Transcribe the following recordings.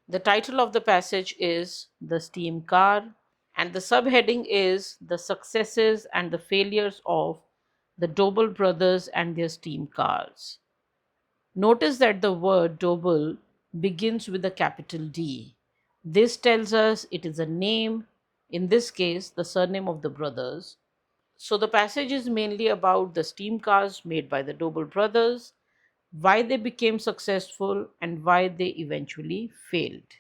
The title of the passage is The Steam Car, and the subheading is The Successes and the Failures of the Doble Brothers and Their Steam Cars. Notice that the word Doble begins with a capital D. This tells us it is a name, in this case, the surname of the brothers. So the passage is mainly about the steam cars made by the Doble brothers, why they became successful, and why they eventually failed.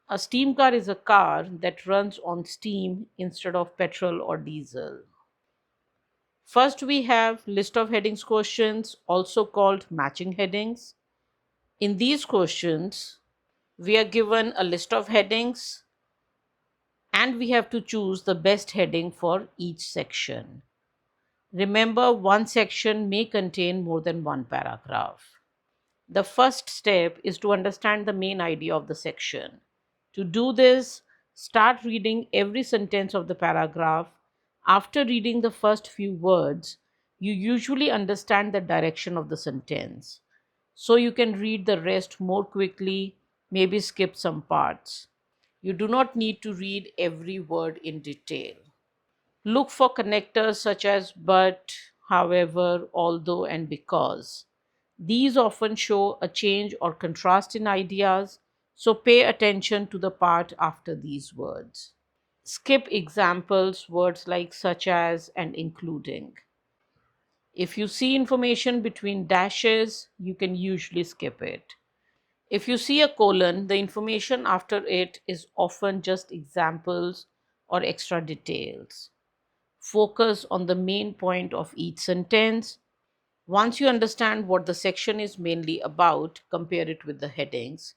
A steam car is a car that runs on steam instead of petrol or diesel. First, we have list of headings questions, also called matching headings. In these questions, we are given a list of headings and we have to choose the best heading for each section. Remember, one section may contain more than one paragraph. The first step is to understand the main idea of the section. To do this, start reading every sentence of the paragraph. After reading the first few words, you usually understand the direction of the sentence. So you can read the rest more quickly, maybe skip some parts. You do not need to read every word in detail. Look for connectors such as but, however, although, and because. These often show a change or contrast in ideas, so pay attention to the part after these words. Skip examples, words like such as and including. If you see information between dashes, you can usually skip it. If you see a colon, the information after it is often just examples or extra details. Focus on the main point of each sentence. Once you understand what the section is mainly about, compare it with the headings.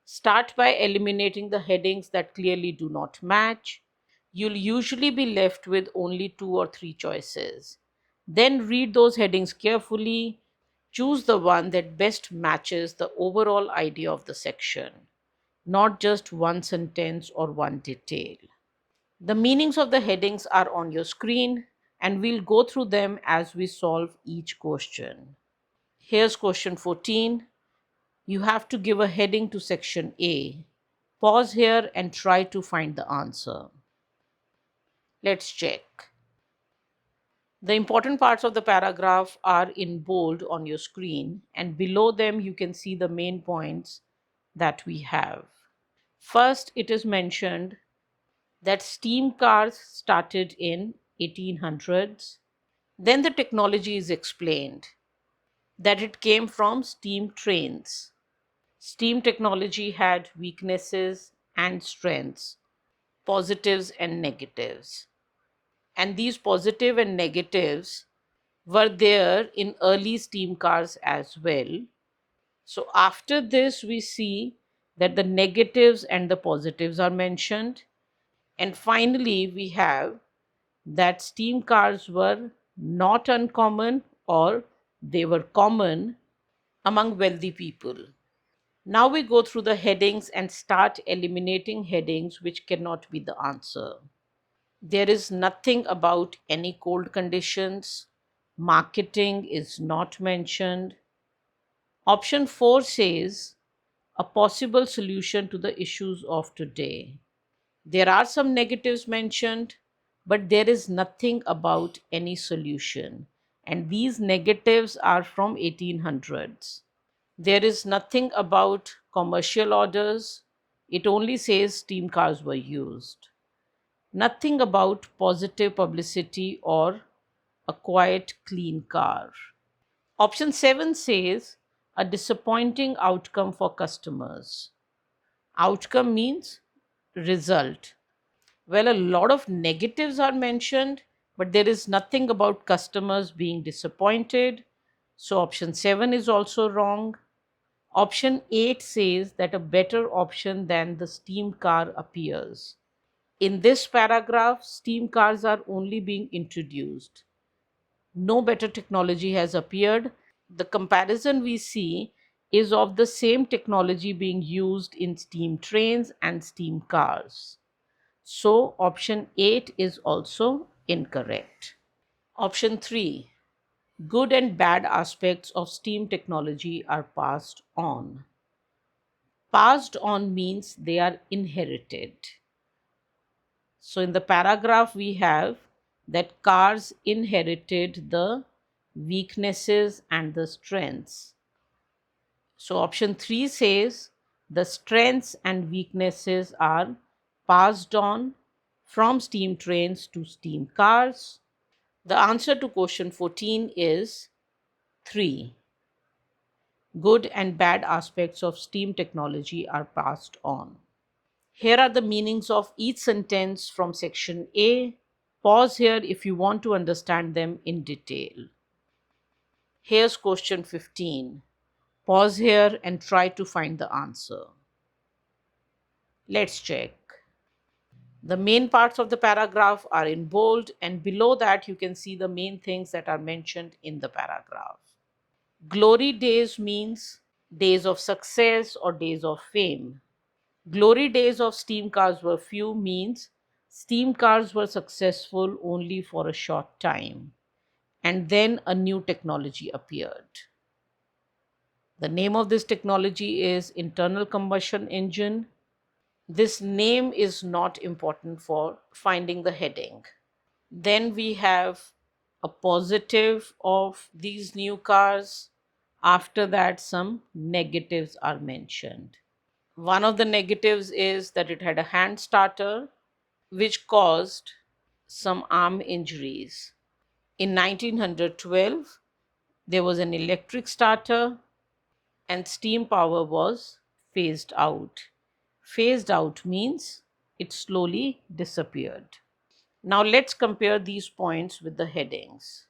Start by eliminating the headings that clearly do not match. You'll usually be left with only 2 or 3 choices. Then read those headings carefully. Choose the one that best matches the overall idea of the section, not just one sentence or one detail. The meanings of the headings are on your screen, and we'll go through them as we solve each question. Here's question 14. You have to give a heading to section A. Pause here and try to find the answer. Let's check. The important parts of the paragraph are in bold on your screen, and below them you can see the main points that we have. First, it is mentioned that steam cars started in 1800s. Then the technology is explained that it came from steam trains. Steam technology had weaknesses and strengths, positives and negatives. And these positive and negatives were there in early steam cars as well. So after this, we see that the negatives and the positives are mentioned. And finally, we have that steam cars were not uncommon or they were common among wealthy people. Now we go through the headings and start eliminating headings which cannot be the answer. There is nothing about any cold conditions. Marketing is not mentioned. Option 4 says a possible solution to the issues of today. There are some negatives mentioned, but there is nothing about any solution. And these negatives are from 1800s. There is nothing about commercial orders. It only says steam cars were used. Nothing about positive publicity or a quiet, clean car. Option 7 says a disappointing outcome for customers. Outcome means result. Well, a lot of negatives are mentioned, but there is nothing about customers being disappointed. So option 7 is also wrong. Option 8 says that a better option than the steam car appears. In this paragraph, steam cars are only being introduced. No better technology has appeared. The comparison we see is of the same technology being used in steam trains and steam cars. So option 8 is also incorrect. Option 3. Good and bad aspects of steam technology are passed on. Passed on means they are inherited. So in the paragraph, we have that cars inherited the weaknesses and the strengths. So option 3 says the strengths and weaknesses are passed on from steam trains to steam cars. The answer to question 14 is 3. Good and bad aspects of steam technology are passed on. Here are the meanings of each sentence from section A. Pause here if you want to understand them in detail. Here's question 15. Pause here and try to find the answer. Let's check. The main parts of the paragraph are in bold, and below that you can see the main things that are mentioned in the paragraph. Glory days means days of success or days of fame. Glory days of steam cars were few means steam cars were successful only for a short time, and then a new technology appeared. The name of this technology is internal combustion engine. This name is not important for finding the heading. Then we have a positive of these new cars. After that, some negatives are mentioned. One of the negatives is that it had a hand starter, which caused some arm injuries. In 1912, there was an electric starter and steam power was phased out. Phased out means it slowly disappeared. Now let's compare these points with the headings.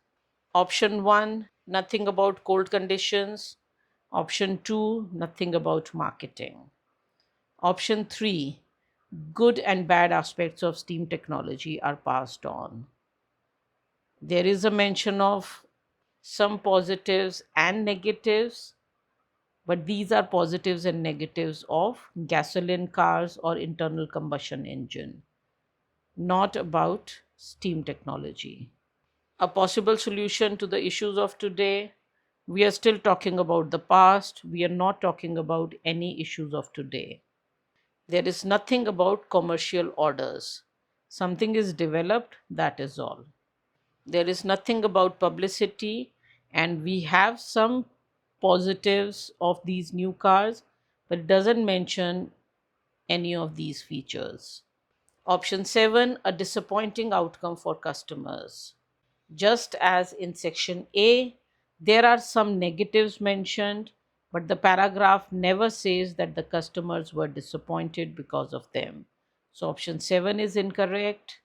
Option 1, nothing about cold conditions. Option 2, nothing about marketing. Option 3, good and bad aspects of steam technology are passed on. There is a mention of some positives and negatives, but these are positives and negatives of gasoline cars or internal combustion engine, not about steam technology. A possible solution to the issues of today: we are still talking about the past, we are not talking about any issues of today. There is nothing about commercial orders. Something is developed, that is all. There is nothing about publicity, and we have some positives of these new cars, but it doesn't mention any of these features. Option 7, a disappointing outcome for customers. Just as in section A, there are some negatives mentioned, but the paragraph never says that the customers were disappointed because of them. So option 7 is incorrect.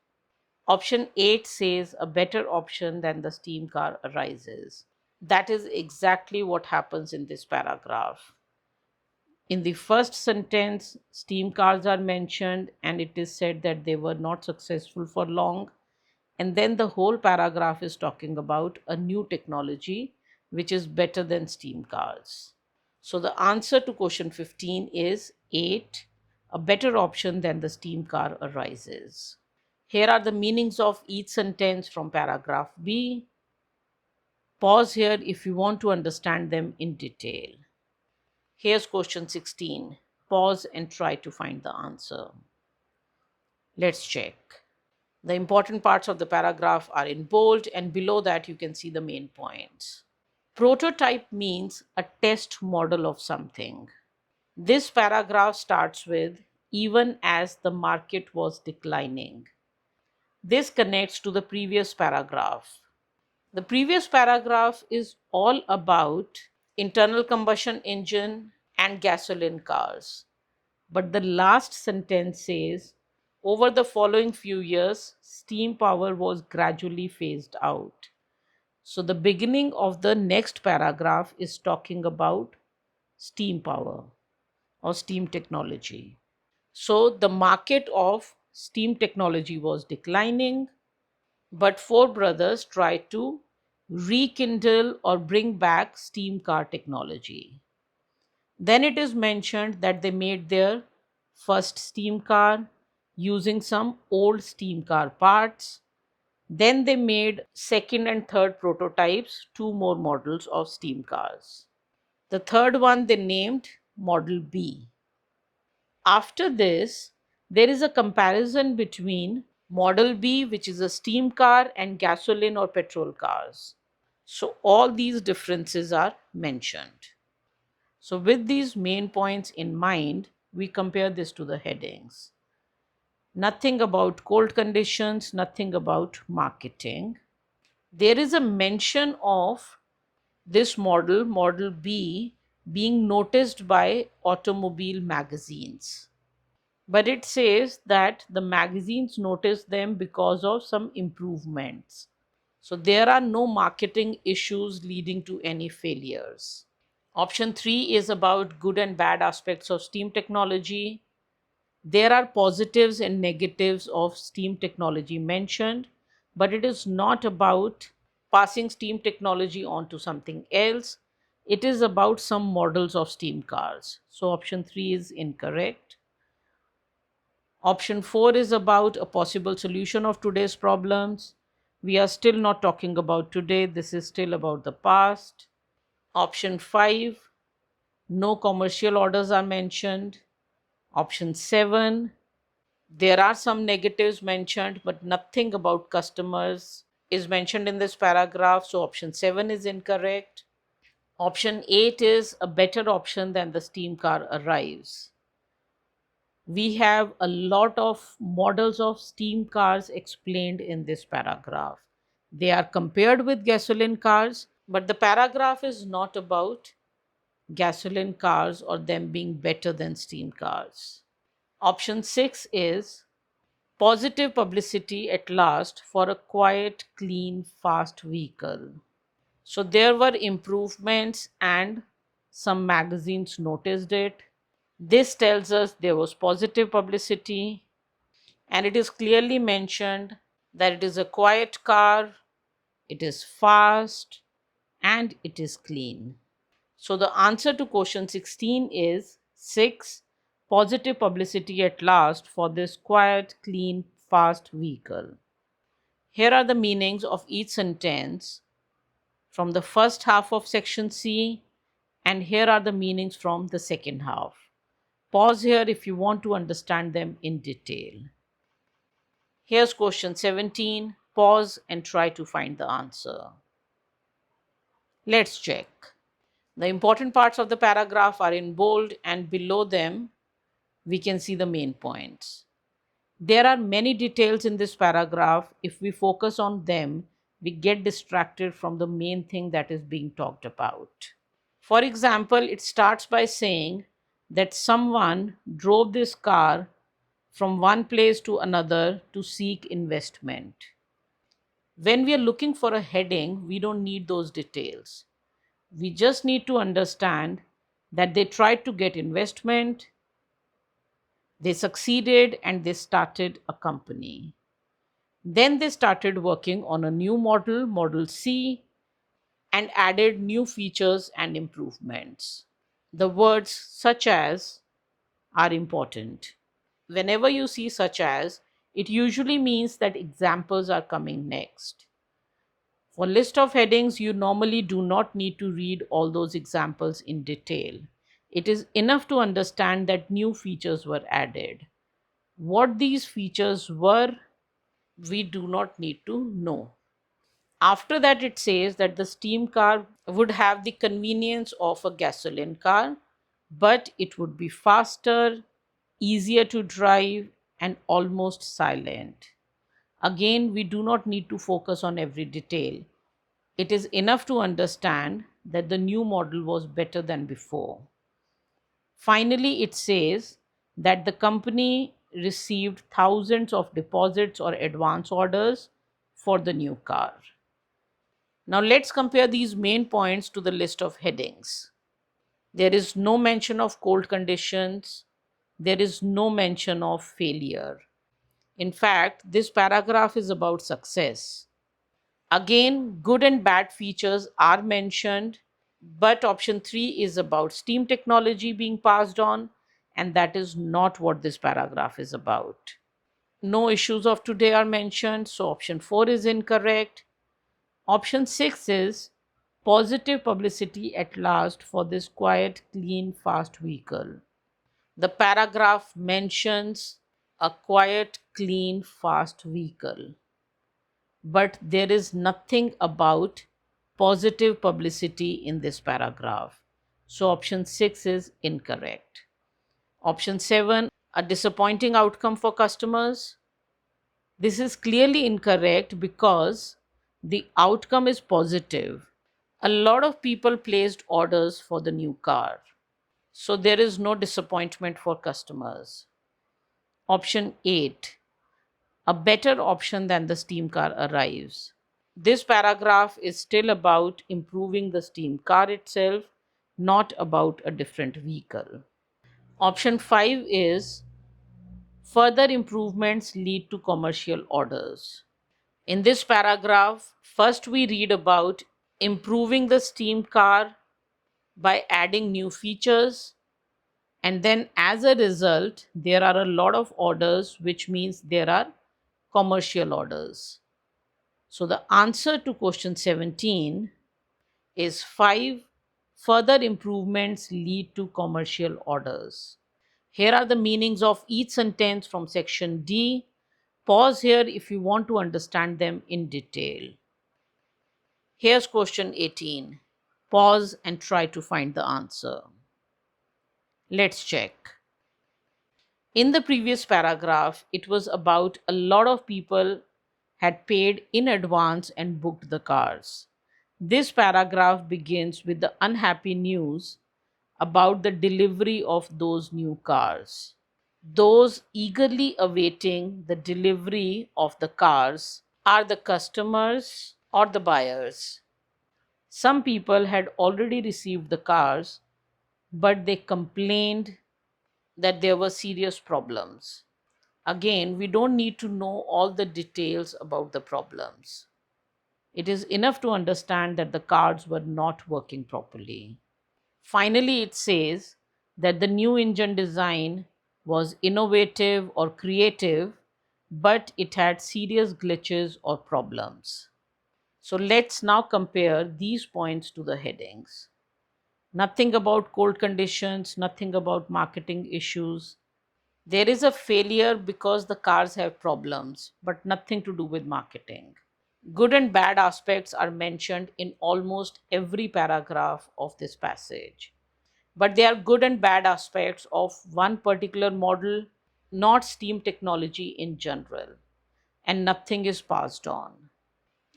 Option 8 says a better option than the steam car arises. That is exactly what happens in this paragraph. In the first sentence, steam cars are mentioned, and it is said that they were not successful for long. And then the whole paragraph is talking about a new technology which is better than steam cars. So the answer to question 15 is 8. A better option than the steam car arises. Here are the meanings of each sentence from paragraph B. Pause here if you want to understand them in detail. Here's question 16. Pause and try to find the answer. Let's check. The important parts of the paragraph are in bold, and below that you can see the main points. Prototype means a test model of something. This paragraph starts with even as the market was declining. This connects to the previous paragraph. The previous paragraph is all about internal combustion engine and gasoline cars. But the last sentence says, over the following few years, steam power was gradually phased out. So the beginning of the next paragraph is talking about steam power or steam technology. So the market of steam technology was declining, but four brothers tried to rekindle or bring back steam car technology. Then it is mentioned that they made their first steam car using some old steam car parts. Then they made second and third prototypes, two more models of steam cars. The third one they named Model B. After this, there is a comparison between Model B, which is a steam car, and gasoline or petrol cars. So all these differences are mentioned. So with these main points in mind, we compare this to the headings. Nothing about cold conditions, nothing about marketing. There is a mention of this model, Model B, being noticed by automobile magazines. But it says that the magazines notice them because of some improvements. So there are no marketing issues leading to any failures. Option 3 is about good and bad aspects of STEAM technology. There are positives and negatives of STEAM technology mentioned, but it is not about passing STEAM technology on to something else. It is about some models of STEAM cars. So option 3 is incorrect. Option 4 is about a possible solution of today's problems. We are still not talking about today, this is still about the past. Option 5, no commercial orders are mentioned. Option 7, there are some negatives mentioned, but nothing about customers is mentioned in this paragraph, so option 7 is incorrect. Option 8 is a better option than the steam car arrives. We have a lot of models of steam cars explained in this paragraph. They are compared with gasoline cars, but the paragraph is not about gasoline cars or them being better than steam cars. Option 6 is positive publicity at last for a quiet, clean, fast vehicle. So there were improvements and some magazines noticed it. This tells us there was positive publicity, and it is clearly mentioned that it is a quiet car, it is fast, and it is clean. So the answer to question 16 is 6, positive publicity at last for this quiet, clean, fast vehicle. Here are the meanings of each sentence from the first half of section C, and here are the meanings from the second half. Pause here if you want to understand them in detail. Here's question 17. Pause and try to find the answer. Let's check. The important parts of the paragraph are in bold, and below them we can see the main points. There are many details in this paragraph. If we focus on them, we get distracted from the main thing that is being talked about. For example, it starts by saying that someone drove this car from one place to another to seek investment. When we are looking for a heading, we don't need those details. We just need to understand that they tried to get investment, they succeeded, and they started a company. Then they started working on a new model, Model C, and added new features and improvements. The words such as are important. Whenever you see such as, it usually means that examples are coming next. For list of headings, you normally do not need to read all those examples in detail. It is enough to understand that new features were added. What these features were, we do not need to know. After that, it says that the steam car would have the convenience of a gasoline car, but it would be faster, easier to drive, and almost silent. Again, we do not need to focus on every detail. It is enough to understand that the new model was better than before. Finally, it says that the company received thousands of deposits or advance orders for the new car. Now let's compare these main points to the list of headings. There is no mention of cold conditions. There is no mention of failure. In fact, this paragraph is about success. Again, good and bad features are mentioned, but option 3 is about STEAM technology being passed on, and that is not what this paragraph is about. No issues of today are mentioned, so option 4 is incorrect. Option 6 is positive publicity at last for this quiet, clean, fast vehicle. The paragraph mentions a quiet, clean, fast vehicle, but there is nothing about positive publicity in this paragraph. So option 6 is incorrect. Option 7, a disappointing outcome for customers. This is clearly incorrect because the outcome is positive. A lot of people placed orders for the new car, so there is no disappointment for customers. Option 8, a better option than the steam car arrives. This paragraph is still about improving the steam car itself, not about a different vehicle. Option 5 is further improvements lead to commercial orders. In this paragraph, first we read about improving the steam car by adding new features, and then as a result, there are a lot of orders, which means there are commercial orders. So the answer to question 17 is 5. Further improvements lead to commercial orders. Here are the meanings of each sentence from section D. Pause here if you want to understand them in detail. Here's question 18. Pause and try to find the answer. Let's check. In the previous paragraph, it was about a lot of people had paid in advance and booked the cars. This paragraph begins with the unhappy news about the delivery of those new cars. Those eagerly awaiting the delivery of the cars are the customers or the buyers. Some people had already received the cars, but they complained that there were serious problems. Again, we don't need to know all the details about the problems. It is enough to understand that the cars were not working properly. Finally, it says that the new engine design was innovative or creative, but it had serious glitches or problems. So let's now compare these points to the headings. Nothing about cold conditions, nothing about marketing issues. There is a failure because the cars have problems, but nothing to do with marketing. Good and bad aspects are mentioned in almost every paragraph of this passage. But they are good and bad aspects of one particular model, not steam technology in general. And nothing is passed on.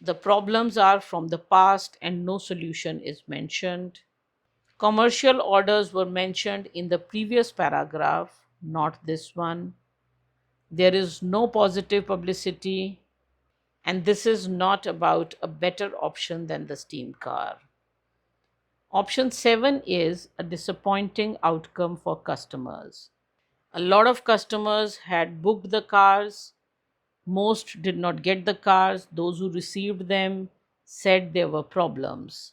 The problems are from the past and no solution is mentioned. Commercial orders were mentioned in the previous paragraph, not this one. There is no positive publicity, and this is not about a better option than the steam car. Option 7 is a disappointing outcome for customers. A lot of customers had booked the cars. Most did not get the cars. Those who received them said there were problems.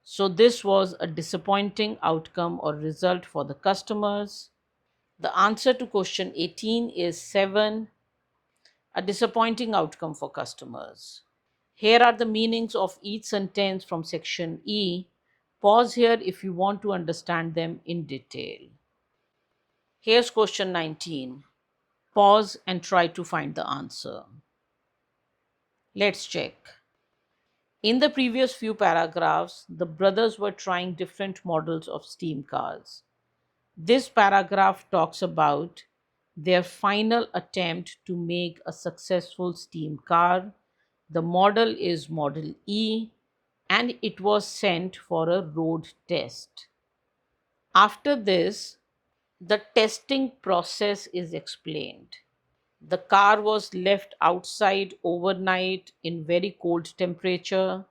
So, this was a disappointing outcome or result for the customers. The answer to question 18 is 7, a disappointing outcome for customers. Here are the meanings of each sentence from section E. Pause here if you want to understand them in detail. Here's question 19. Pause and try to find the answer. Let's check. In the previous few paragraphs, the brothers were trying different models of steam cars. This paragraph talks about their final attempt to make a successful steam car. The model is Model E and it was sent for a road test. After this, the testing process is explained. The car was left outside overnight in very cold temperature.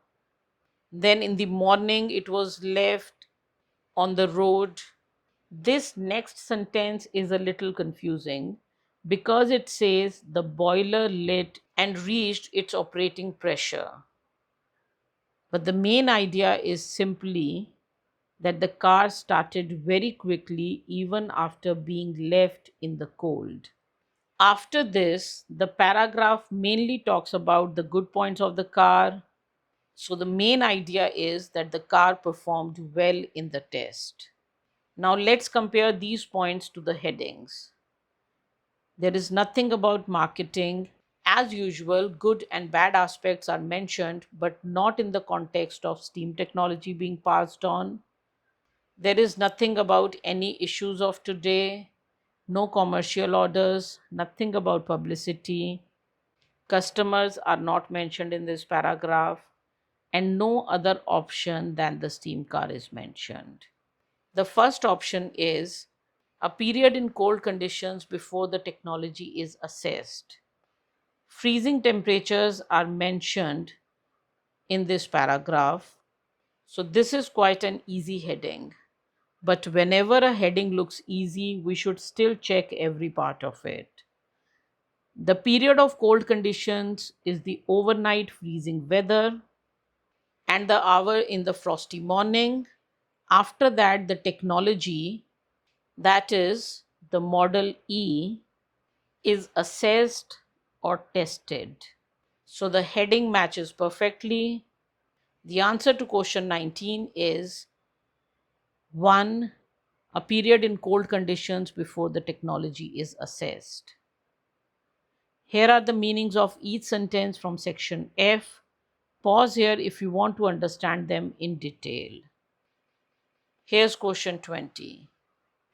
Then in the morning, it was left on the road. This next sentence is a little confusing because it says the boiler lit and reached its operating pressure. But the main idea is simply that the car started very quickly even after being left in the cold. After this, the paragraph mainly talks about the good points of the car. So the main idea is that the car performed well in the test. Now let's compare these points to the headings. There is nothing about marketing. As usual, good and bad aspects are mentioned, but not in the context of STEAM technology being passed on. There is nothing about any issues of today, no commercial orders, nothing about publicity. Customers are not mentioned in this paragraph, and no other option than the steam car is mentioned. The first option is a period in cold conditions before the technology is assessed. Freezing temperatures are mentioned in this paragraph, so this is quite an easy heading. But whenever a heading looks easy, we should still check every part of it. The period of cold conditions is the overnight freezing weather and the hour in the frosty morning. After that, the technology, that is the model E, is assessed or tested. So the heading matches perfectly. The answer to question 19 is 1. A period in cold conditions before the technology is assessed. Here are the meanings of each sentence from section F. Pause here if you want to understand them in detail. Here's question 20.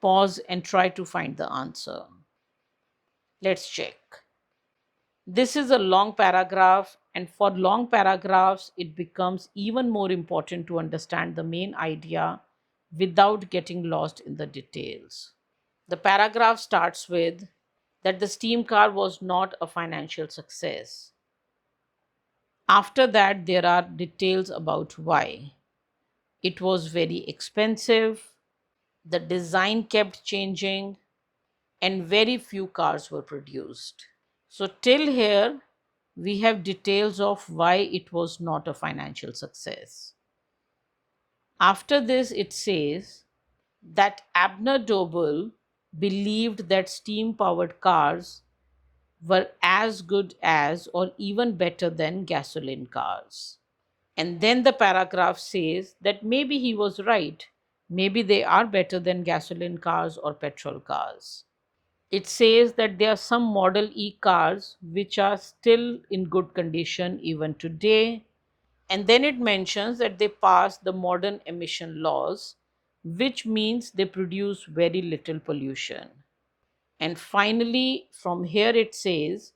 Pause and try to find the answer. Let's check. This is a long paragraph, and for long paragraphs, it becomes even more important to understand the main idea without getting lost in the details. The paragraph starts with that the steam car was not a financial success. After that, there are details about why. It was very expensive, the design kept changing, and very few cars were produced. So, till here, we have details of why it was not a financial success. After this, it says that Abner Doble believed that steam powered cars were as good as or even better than gasoline cars. And then the paragraph says that maybe he was right. Maybe they are better than gasoline cars or petrol cars. It says that there are some Model E cars which are still in good condition even today. And then it mentions that they pass the modern emission laws, which means they produce very little pollution. And finally, from here it says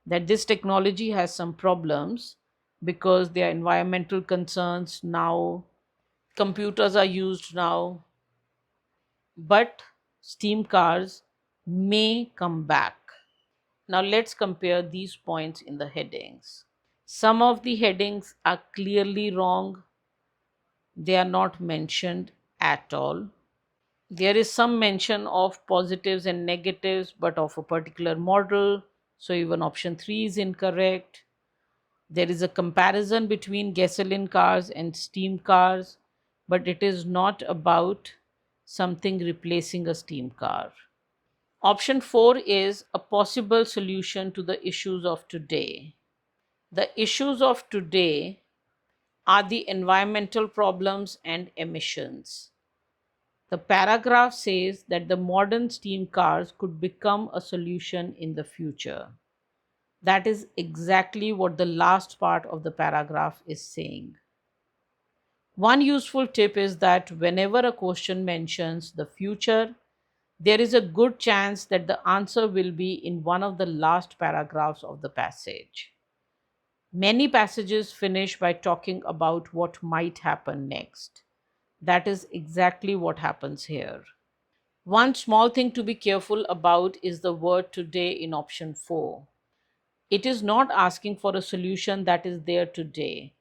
that this technology has some problems because there are environmental concerns now, computers are used now, but steam cars may come back. Now let's compare these points in the headings. Some of the headings are clearly wrong, they are not mentioned at all. There is some mention of positives and negatives, but of a particular model, so even option 3 is incorrect. There is a comparison between gasoline cars and steam cars, but it is not about something replacing a steam car. Option 4 is a possible solution to the issues of today. The issues of today are the environmental problems and emissions. The paragraph says that the modern steam cars could become a solution in the future. That is exactly what the last part of the paragraph is saying. One useful tip is that whenever a question mentions the future, there is a good chance that the answer will be in one of the last paragraphs of the passage. Many passages finish by talking about what might happen next. That is exactly what happens here. One small thing to be careful about is the word today in option 4. It is not asking for a solution that is there today.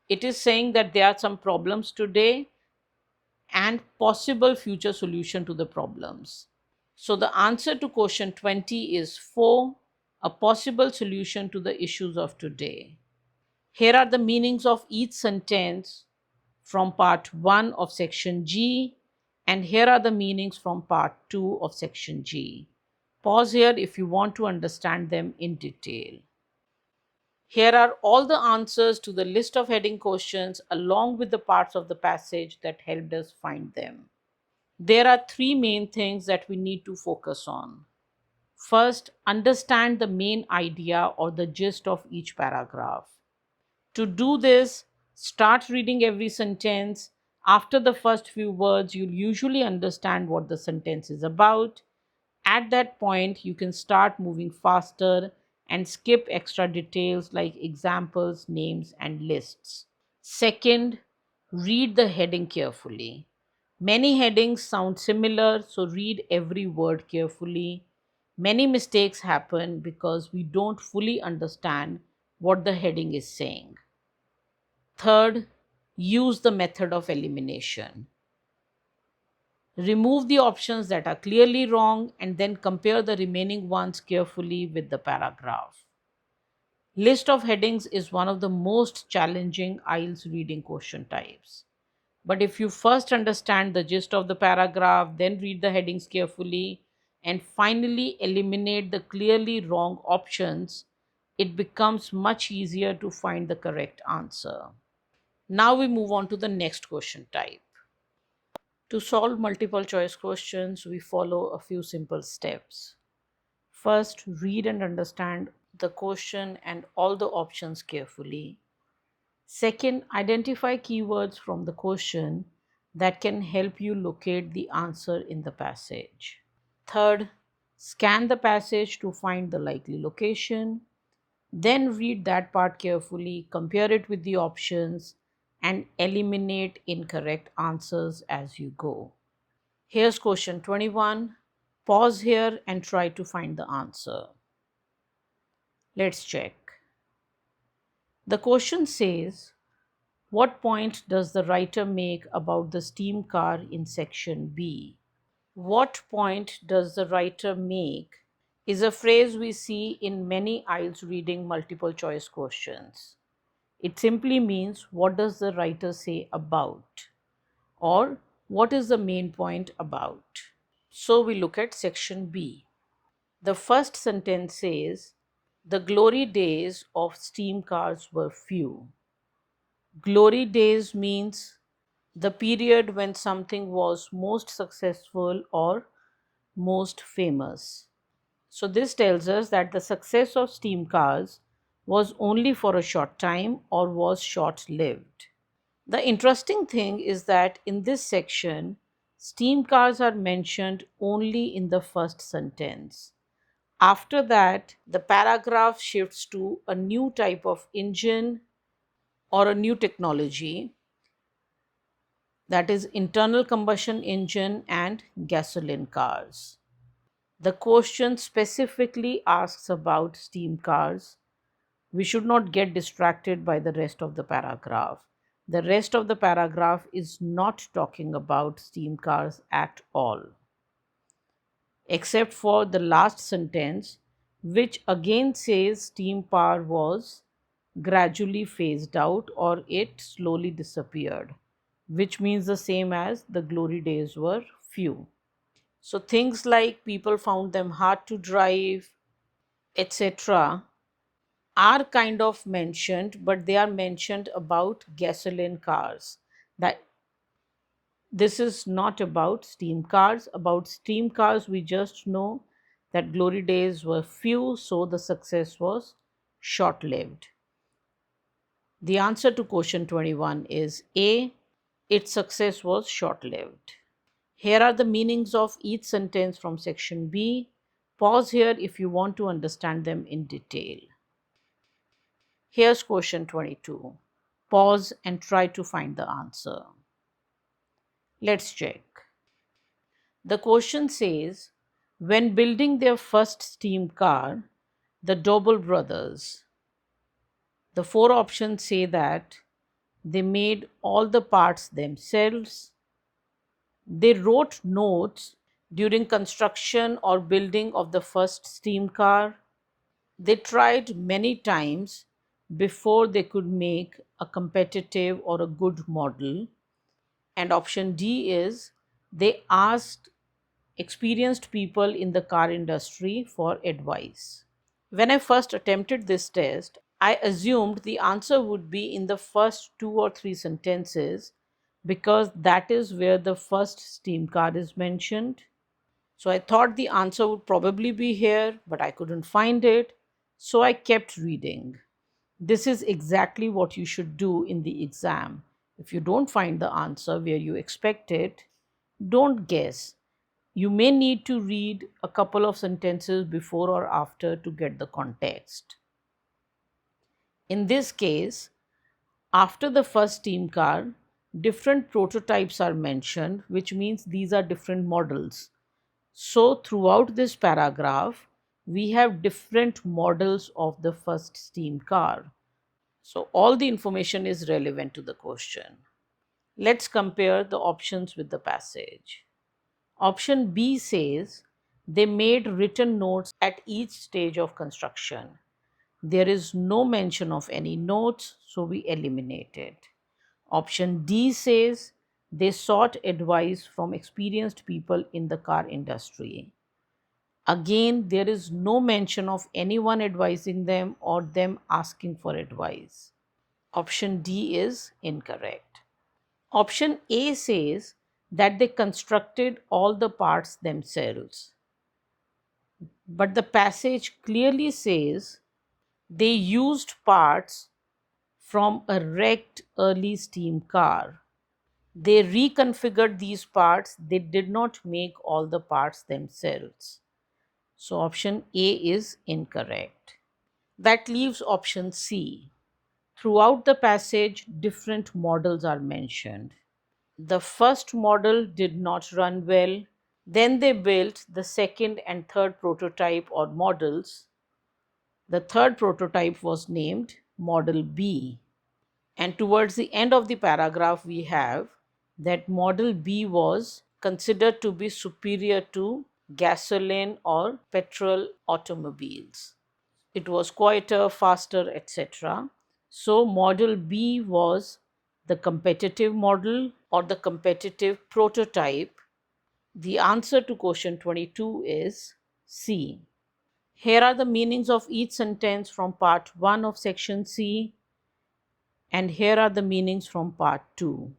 It is saying that there are some problems today and possible future solution to the problems. So the answer to question 20 is 4, a possible solution to the issues of today. Here are the meanings of each sentence from part 1 of section G, and here are the meanings from part 2 of section G. Pause here if you want to understand them in detail. Here are all the answers to the list of heading questions along with the parts of the passage that helped us find them. There are three main things that we need to focus on. First, understand the main idea or the gist of each paragraph. To do this, start reading every sentence. After the first few words, you'll usually understand what the sentence is about. At that point, you can start moving faster and skip extra details like examples, names, and lists. Second, read the heading carefully. Many headings sound similar, so read every word carefully. Many mistakes happen because we don't fully understand what the heading is saying. Third, use the method of elimination. Remove the options that are clearly wrong and then compare the remaining ones carefully with the paragraph. List of headings is one of the most challenging IELTS reading question types. But if you first understand the gist of the paragraph, then read the headings carefully, and finally eliminate the clearly wrong options, it becomes much easier to find the correct answer. Now we move on to the next question type. To solve multiple choice questions, we follow a few simple steps. First, read and understand the question and all the options carefully. Second, identify keywords from the question that can help you locate the answer in the passage. Third, scan the passage to find the likely location. Then read that part carefully, compare it with the options, and eliminate incorrect answers as you go. Here's question 21. Pause here and try to find the answer. Let's check. The question says, what point does the writer make about the steam car in section B? What point does the writer make is a phrase we see in many IELTS reading multiple choice questions. It simply means what does the writer say about, or what is the main point about. So we look at section B. The first sentence says, the glory days of steam cars were few. Glory days means the period when something was most successful or most famous. So this tells us that the success of steam cars was only for a short time or was short-lived. The interesting thing is that in this section, steam cars are mentioned only in the first sentence. After that, the paragraph shifts to a new type of engine or a new technology, that is internal combustion engine and gasoline cars. The question specifically asks about steam cars. We should not get distracted by the rest of the paragraph. The rest of the paragraph is not talking about steam cars at all, except for the last sentence, which again says steam power was gradually phased out or it slowly disappeared, which means the same as the glory days were few. So things like people found them hard to drive, etc., are kind of mentioned, but they are mentioned about gasoline cars. That this is not about steam cars. About steam cars, we just know that glory days were few, so the success was short lived. The answer to question 21 is A. Its success was short lived. Here are the meanings of each sentence from section B. Pause here if you want to understand them in detail. Here's question 22. Pause and try to find the answer. Let's check. The question says, when building their first steam car, the Doble brothers, the four options say that they made all the parts themselves, they wrote notes during construction or building of the first steam car, they tried many times before they could make a competitive or a good model, and option D is they asked experienced people in the car industry for advice. When I first attempted this test, I assumed the answer would be in the first two or three sentences, because that is where the first steam car is mentioned. So I thought the answer would probably be here, but I couldn't find it. So I kept reading. This is exactly what you should do in the exam. If you don't find the answer where you expect it, don't guess. You may need to read a couple of sentences before or after to get the context. In this case, after the first steam car, different prototypes are mentioned, which means these are different models. So, throughout this paragraph, we have different models of the first steam car. So, all the information is relevant to the question. Let's compare the options with the passage. Option B says they made written notes at each stage of construction. There is no mention of any notes, so we eliminate it. Option D says they sought advice from experienced people in the car industry. Again, there is no mention of anyone advising them or them asking for advice. Option D is incorrect. Option A says that they constructed all the parts themselves. But the passage clearly says they used parts from a wrecked early steam car. They reconfigured these parts, they did not make all the parts themselves. So option A is incorrect. That leaves option C. Throughout the passage, different models are mentioned. The first model did not run well. Then they built the second and third prototype or models. The third prototype was named Model B. And towards the end of the paragraph, we have that Model B was considered to be superior to gasoline or petrol automobiles. It was quieter, faster, etc. So, Model B was the competitive model or the competitive prototype. The answer to question 22 is C. Here are the meanings of each sentence from part 1 of section C, and here are the meanings from part 2.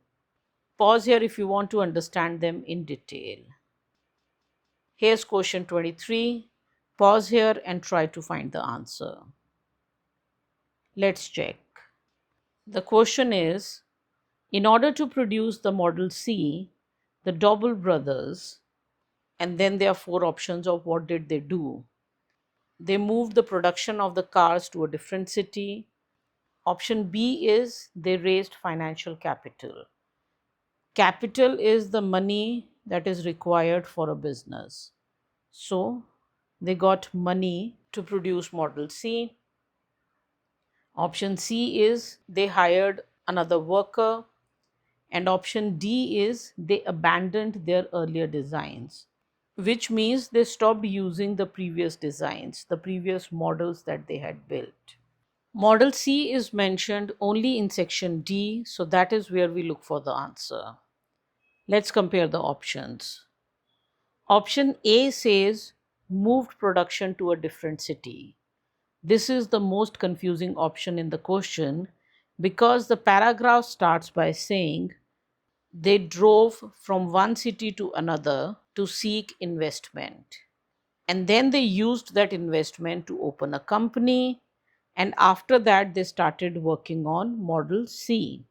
Pause here if you want to understand them in detail. Here's question 23. Pause here and try to find the answer. Let's check. The question is, in order to produce the Model C, the Doble brothers, and then there are 4 options of what did they do. They moved the production of the cars to a different city. Option B is they raised financial capital. Capital is the money that is required for a business. So they got money to produce Model C. Option C is they hired another worker. And option D is they abandoned their earlier designs, which means they stopped using the previous designs, the previous models that they had built. Model C is mentioned only in section D, so that is where we look for the answer. Let's compare the options. Option A says moved production to a different city. This is the most confusing option in the question because the paragraph starts by saying they drove from one city to another to seek investment. And then they used that investment to open a company. And after that, they started working on Model C.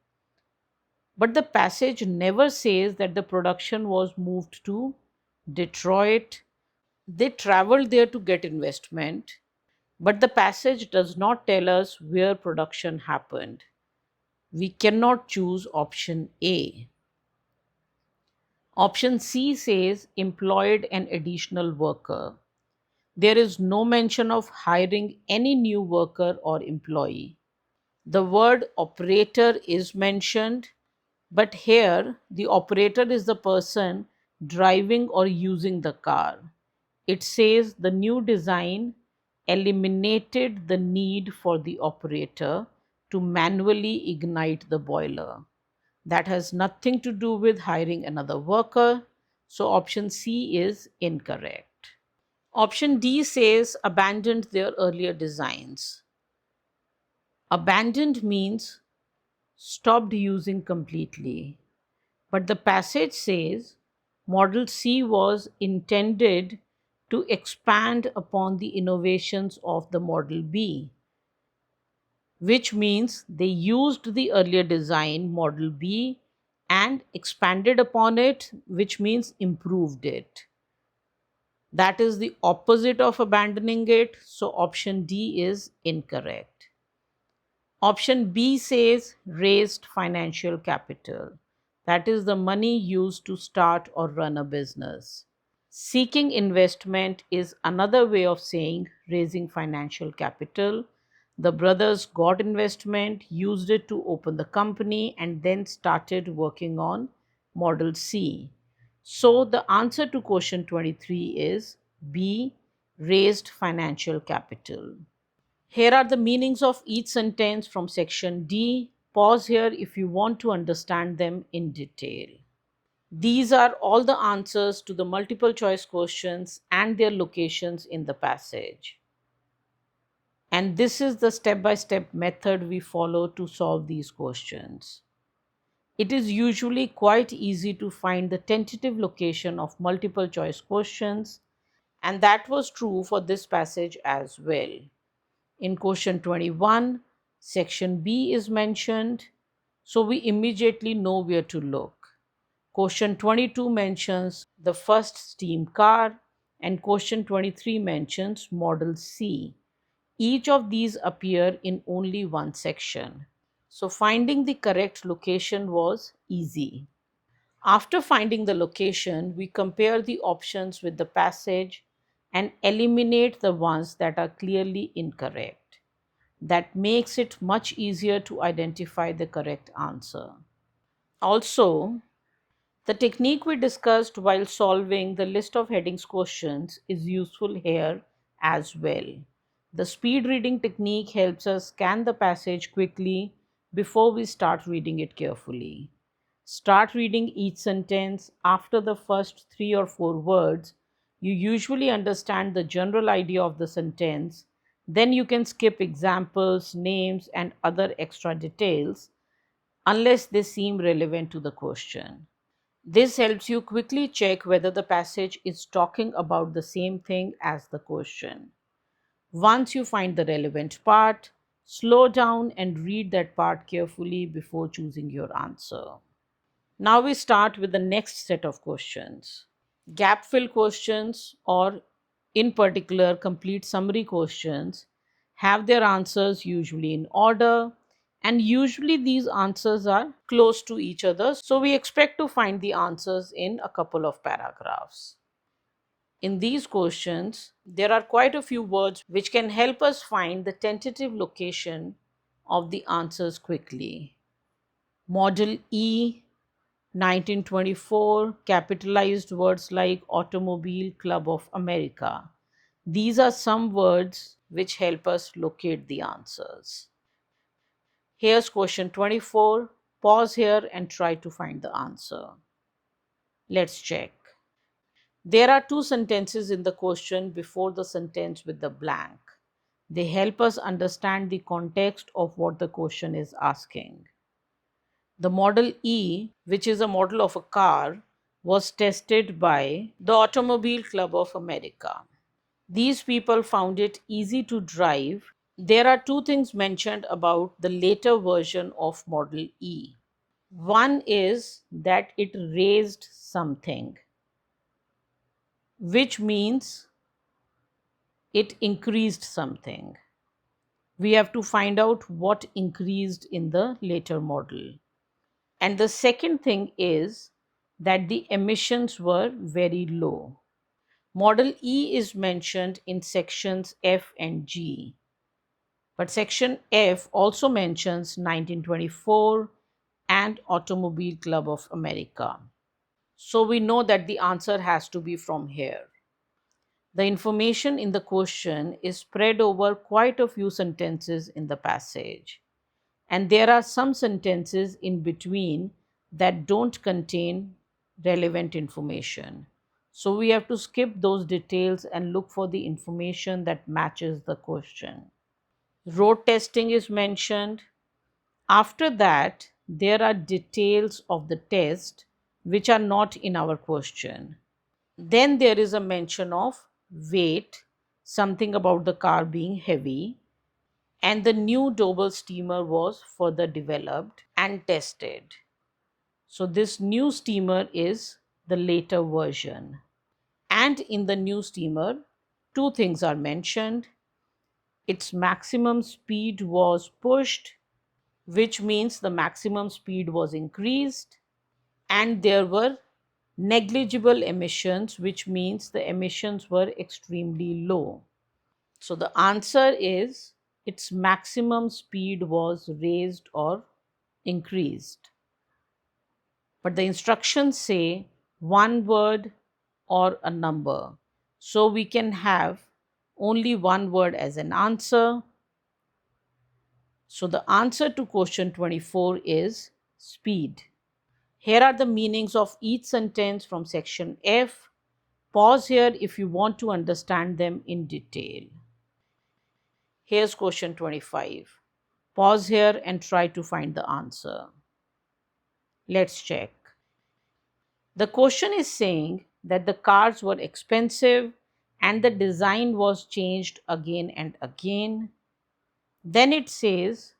But the passage never says that the production was moved to Detroit. They traveled there to get investment. But the passage does not tell us where production happened. We cannot choose option A. Option C says employed an additional worker. There is no mention of hiring any new worker or employee. The word operator is mentioned, but here the operator is the person driving or using the car. It says the new design eliminated the need for the operator to manually ignite the boiler. That has nothing to do with hiring another worker. So option C is incorrect. Option D says abandoned their earlier designs. Abandoned means stopped using completely. But the passage says Model C was intended to expand upon the innovations of the Model B, which means they used the earlier design, Model B, and expanded upon it, which means improved it. That is the opposite of abandoning it, so option D is incorrect. Option B says raised financial capital. That is the money used to start or run a business. Seeking investment is another way of saying raising financial capital. The brothers got investment, used it to open the company, and then started working on Model C. So the answer to question 23 is B, raised financial capital. Here are the meanings of each sentence from section D. Pause here if you want to understand them in detail. These are all the answers to the multiple choice questions and their locations in the passage. And this is the step-by-step method we follow to solve these questions. It is usually quite easy to find the tentative location of multiple choice questions, and that was true for this passage as well. In question 21, section B is mentioned, so we immediately know where to look. Question 22 mentions the first steam car, and question 23 mentions Model C. Each of these appear in only one section. So finding the correct location was easy. After finding the location, we compare the options with the passage and eliminate the ones that are clearly incorrect. That makes it much easier to identify the correct answer. Also, the technique we discussed while solving the list of headings questions is useful here as well. The speed reading technique helps us scan the passage quickly before we start reading it carefully. Start reading each sentence after the first 3 or 4 words. You usually understand the general idea of the sentence. Then you can skip examples, names, and other extra details unless they seem relevant to the question. This helps you quickly check whether the passage is talking about the same thing as the question. Once you find the relevant part, slow down and read that part carefully before choosing your answer. Now we start with the next set of questions. Gap fill questions, or in particular complete summary questions, have their answers usually in order, and usually these answers are close to each other, so we expect to find the answers in a couple of paragraphs. In these questions, there are quite a few words which can help us find the tentative location of the answers quickly. Model E, 1924, capitalized words like Automobile Club of America. These are some words which help us locate the answers. Here's question 24. Pause here and try to find the answer. Let's check. There are 2 sentences in the question before the sentence with the blank. They help us understand the context of what the question is asking. The Model E, which is a model of a car, was tested by the Automobile Club of America. These people found it easy to drive. There are 2 things mentioned about the later version of Model E. One is that it raised something, which means it increased something. We have to find out what increased in the later model. And the second thing is that the emissions were very low. Model E is mentioned in sections F and G. But section F also mentions 1924 and Automobile Club of America. So we know that the answer has to be from here. The information in the question is spread over quite a few sentences in the passage. And there are some sentences in between that don't contain relevant information. So we have to skip those details and look for the information that matches the question. Road testing is mentioned. After that, there are details of the test which are not in our question. Then there is a mention of weight, something about the car being heavy, and the new Doble steamer was further developed and tested. So, this new steamer is the later version. And in the new steamer, two things are mentioned. Its maximum speed was pushed, which means the maximum speed was increased, and there were negligible emissions, which means the emissions were extremely low. So the answer is its maximum speed was raised or increased. But the instructions say one word or a number. So we can have only one word as an answer. So the answer to question 24 is speed. Here are the meanings of each sentence from section F. Pause here if you want to understand them in detail. Here's question 25. Pause here and try to find the answer. Let's check. The question is saying that the cars were expensive and the design was changed again and again. Then it says,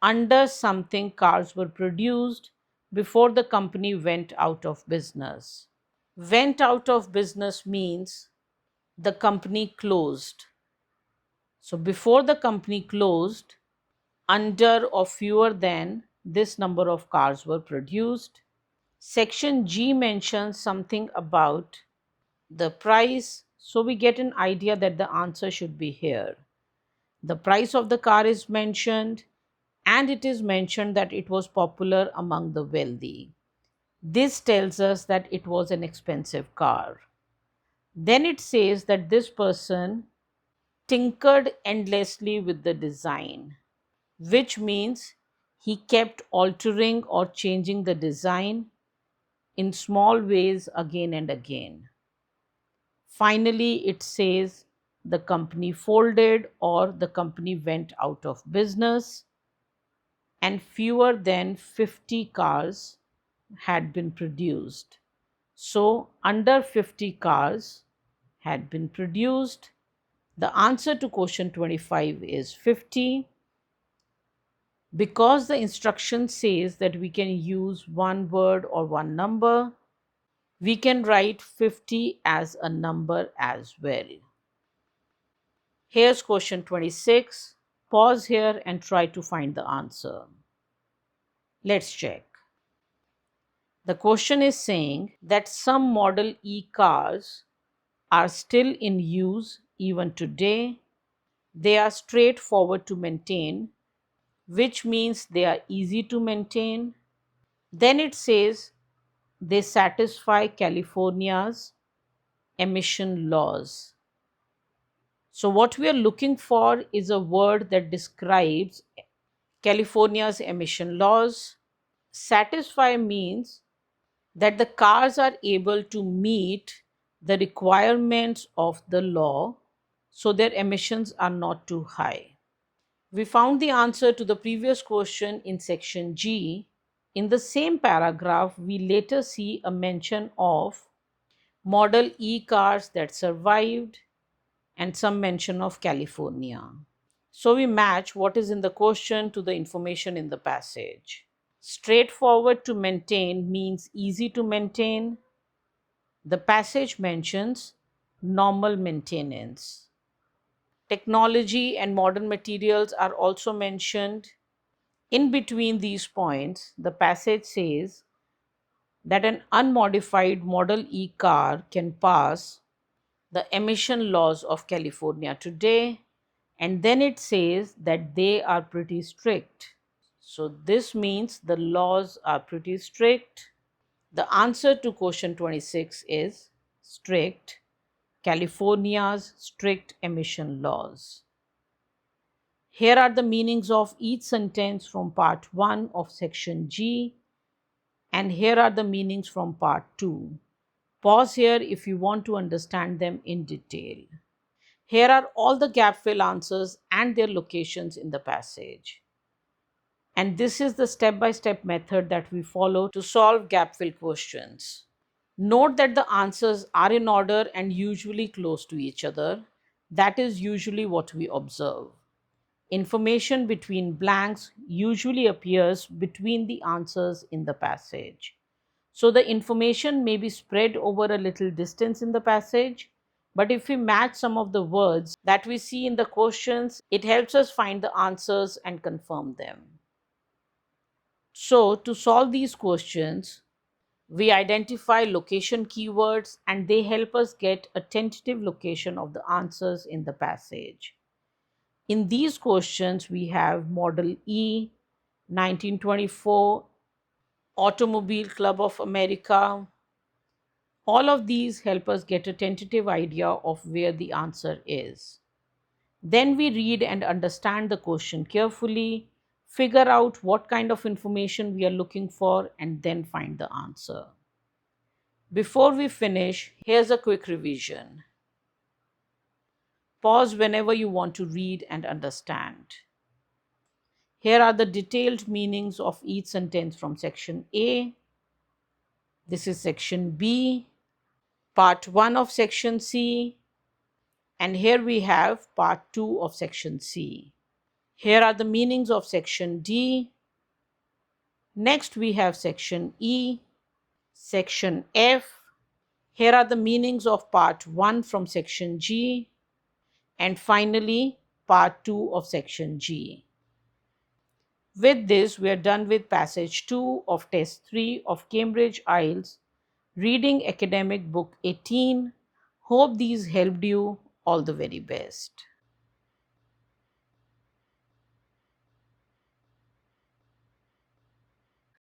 under something cars were produced before the company went out of business. Went out of business means the company closed. So before the company closed, under or fewer than this number of cars were produced. Section G mentions something about the price, so we get an idea that the answer should be here. The price of the car is mentioned, and it is mentioned that it was popular among the wealthy. This tells us that it was an expensive car. Then it says that this person tinkered endlessly with the design, which means he kept altering or changing the design in small ways again and again. Finally, it says the company folded or the company went out of business, and fewer than 50 cars had been produced. So, under 50 cars had been produced. The answer to question 25 is 50. Because the instruction says that we can use one word or one number, we can write 50 as a number as well. Here's question 26. Pause here and try to find the answer. Let's check. The question is saying that some Model E cars are still in use even today. They are straightforward to maintain, which means they are easy to maintain. Then it says they satisfy California's emission laws. So, what we are looking for is a word that describes California's emission laws. Satisfy means that the cars are able to meet the requirements of the law, so their emissions are not too high. We found the answer to the previous question in section G. In the same paragraph, we later see a mention of Model E cars that survived and some mention of California. So we match what is in the question to the information in the passage. Straightforward to maintain means easy to maintain. The passage mentions normal maintenance. Technology and modern materials are also mentioned. In between these points, the passage says that an unmodified Model E car can pass the emission laws of California today, and then it says that they are pretty strict. So this means the laws are pretty strict. The answer to question 26 is strict. California's strict emission laws. Here are the meanings of each sentence from part 1 of section G, and here are the meanings from part 2. Pause here if you want to understand them in detail. Here are all the gap fill answers and their locations in the passage. And this is the step-by-step method that we follow to solve gap-fill questions. Note that the answers are in order and usually close to each other. That is usually what we observe. Information between blanks usually appears between the answers in the passage. So the information may be spread over a little distance in the passage, but if we match some of the words that we see in the questions, it helps us find the answers and confirm them. So to solve these questions, we identify location keywords and they help us get a tentative location of the answers in the passage. In these questions, we have Model E, 1924, Automobile Club of America. All of these help us get a tentative idea of where the answer is. Then we read and understand the question carefully, figure out what kind of information we are looking for, and then find the answer. Before we finish, here's a quick revision. Pause whenever you want to read and understand. Here are the detailed meanings of each sentence from section A. This is section B, part 1 of section C, and here we have part 2 of section C. Here are the meanings of section D. Next we have section E, section F. Here are the meanings of part 1 from section G, and finally part 2 of section G. With this, we are done with passage 2 of test 3 of Cambridge IELTS Reading Academic Book 18. Hope these helped you. All the very best.